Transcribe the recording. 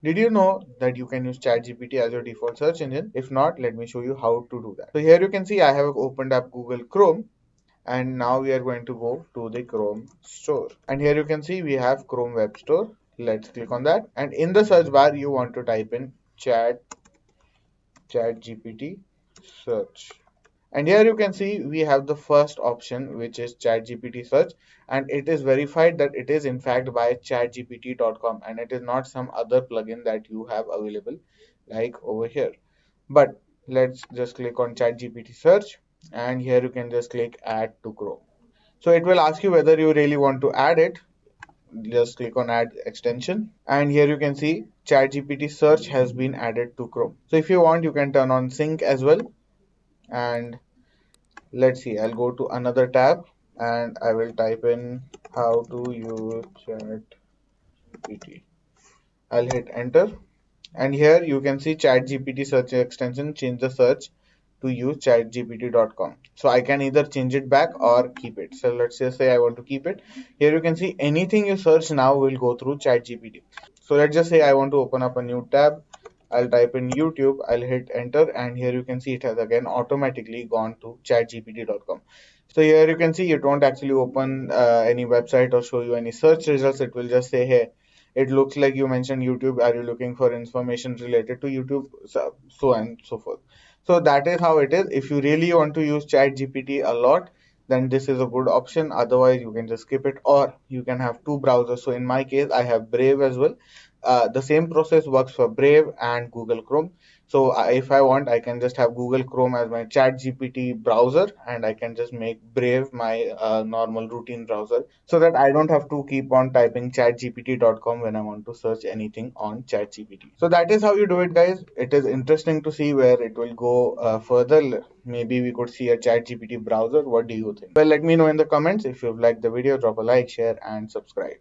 Did you know that you can use ChatGPT as your default search engine? If not, let me show you how to do that. So here you can see I have opened up Google Chrome, and now we are going to go to the Chrome store. And here you can see we have Chrome Web Store. Let's click on that. And in the search bar, you want to type in ChatGPT search. And here you can see we have the first option, which is ChatGPT search, and it is verified that it is in fact by chatgpt.com, and it is not some other plugin that you have available like over here. But let's just click on ChatGPT search, and here you can just click add to Chrome. So it will ask you whether you really want to add it. Just click on add extension, and here you can see ChatGPT search has been added to Chrome. So if you want, you can turn on sync as well. And let's see, I'll go to another tab and I will type in how to use ChatGPT. I'll hit enter, and here you can see ChatGPT search extension change the search to use chatgpt.com. So I can either change it back or keep it. So let's just say I want to keep it. Here you can see anything you search now will go through ChatGPT. So let's just say I want to open up a new tab. I'll type in YouTube, I'll hit enter, and here you can see it has again automatically gone to chatgpt.com. So here you can see you don't actually open any website or show you any search results. It will just say, hey, it looks like you mentioned YouTube. Are you looking for information related to YouTube? So and so forth. So that is how it is. If you really want to use ChatGPT a lot, then this is a good option. Otherwise, you can just skip it, or you can have two browsers. So in my case, I have Brave as well. The same process works for Brave and Google Chrome. So if I want, I can just have Google Chrome as my ChatGPT browser, and I can just make Brave my normal routine browser, so that I don't have to keep on typing chatgpt.com when I want to search anything on ChatGPT. So that is how you do it, guys. It is interesting to see where it will go further. Maybe we could see a ChatGPT browser. What do you think? Well, let me know in the comments. If you've liked the video, drop a like, share, and subscribe.